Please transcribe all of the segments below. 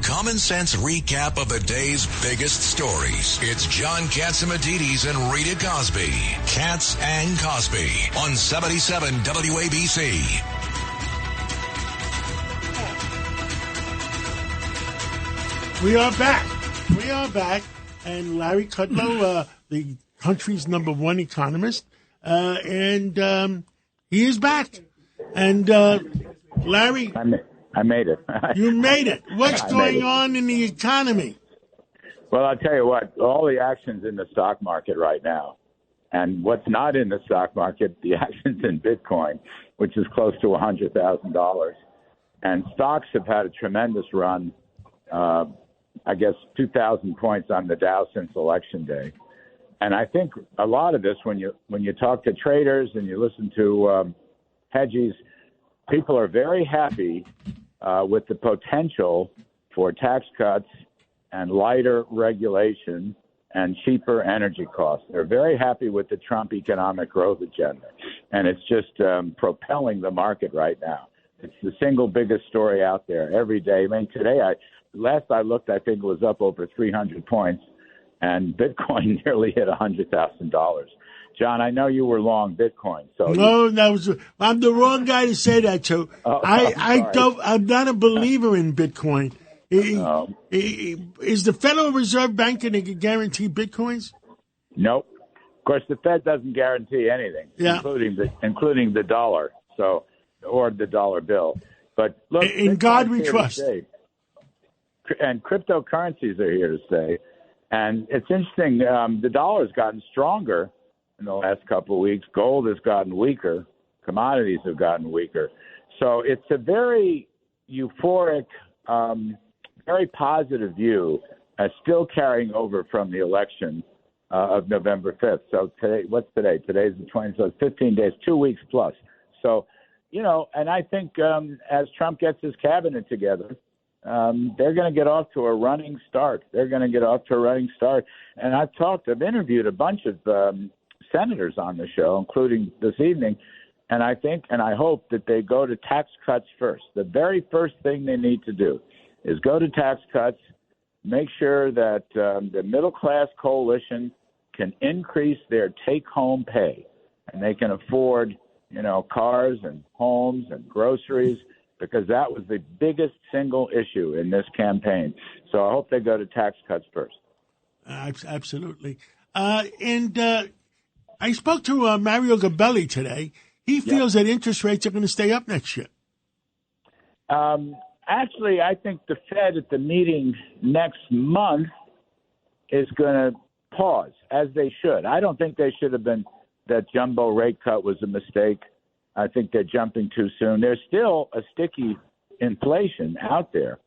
common sense recap of the day's biggest stories. It's John Catsimatidis and Rita Cosby. Katz and Cosby on 77 WABC. We are back. And Larry Kudlow, the country's #1 economist, and he is back. And Larry, I made it. You made it. What's going on in the economy? Well, I'll tell you what, all the action's in the stock market right now. And what's not in the stock market, the action's in Bitcoin, which is close to $100,000. And stocks have had a tremendous run, I guess 2,000 points on the Dow since Election Day. And I think a lot of this, when you talk to traders and you listen to hedgies, people are very happy with the potential for tax cuts and lighter regulation and cheaper energy costs. They're very happy with the Trump economic growth agenda, and it's just propelling the market right now. It's the single biggest story out there every day. I mean, today, last I looked, I think it was up over 300 points, and Bitcoin nearly hit $100,000. John, I know you were long Bitcoin. So I'm the wrong guy to say that to. I'm not a believer in Bitcoin. Is the Federal Reserve Bank going to guarantee Bitcoins? Nope. Of course, the Fed doesn't guarantee anything, including the dollar, or the dollar bill. But look, in God we trust. And cryptocurrencies are here to stay. And it's interesting. The dollar's gotten stronger in the last couple of weeks. Gold has gotten weaker. Commodities have gotten weaker. So it's a very euphoric, very positive view, still carrying over from the election of November 5th. So today, what's today? Today's the 20th, so 15 days, 2 weeks plus. So, and I think as Trump gets his cabinet together, they're going to get off to a running start. And I've interviewed a bunch of senators on the show, including this evening, and I think and I hope that they go to tax cuts first. The very first thing they need to do is go to tax cuts, make sure that the middle-class coalition can increase their take-home pay, and they can afford, cars and homes and groceries, because that was the biggest single issue in this campaign. So I hope they go to tax cuts first. Absolutely. And I spoke to Mario Gabelli today. He feels that interest rates are going to stay up next year. Actually, I think the Fed at the meeting next month is going to pause, as they should. I don't think they should have been. That jumbo rate cut was a mistake. I think they're jumping too soon. There's still a sticky inflation out there.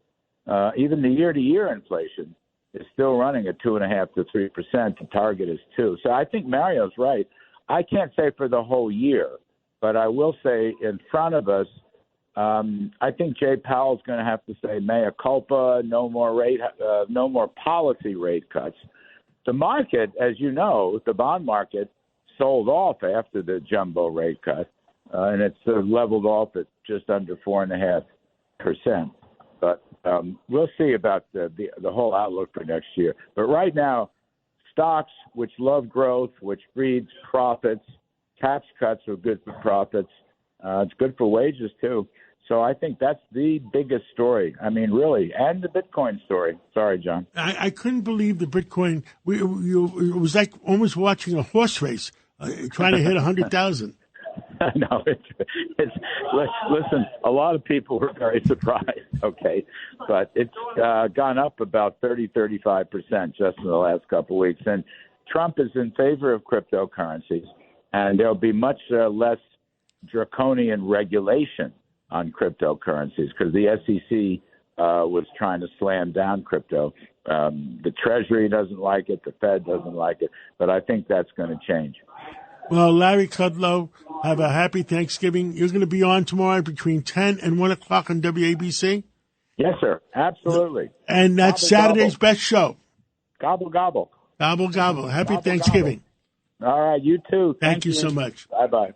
Even the year-to-year inflation is still running at 2.5% to 3%. The target is 2%. So I think Mario's right. I can't say for the whole year, but I will say in front of us, I think Jay Powell's going to have to say mea culpa, no more policy rate cuts. The market, as you know, the bond market sold off after the jumbo rate cut, and it's leveled off at just under 4.5%. But we'll see about the whole outlook for next year. But right now, stocks, which love growth, which breeds profits, tax cuts are good for profits. It's good for wages, too. So I think that's the biggest story. I mean, really, and the Bitcoin story. Sorry, John. I couldn't believe the Bitcoin. It was like almost watching a horse race, trying to hit 100,000. No, it's listen, a lot of people were very surprised, okay? But it's gone up about 35% just in the last couple of weeks. And Trump is in favor of cryptocurrencies, and there'll be much less draconian regulation on cryptocurrencies because the SEC was trying to slam down crypto. The Treasury doesn't like it. The Fed doesn't like it. But I think that's going to change. Well, Larry Kudlow, have a happy Thanksgiving. You're going to be on tomorrow between 10 and 1 o'clock on WABC? Yes, sir. Absolutely. And that's gobble, Saturday's best show. Gobble, gobble. Gobble, gobble. Happy Thanksgiving. Gobble. All right. You too. Thank you so much. Bye-bye.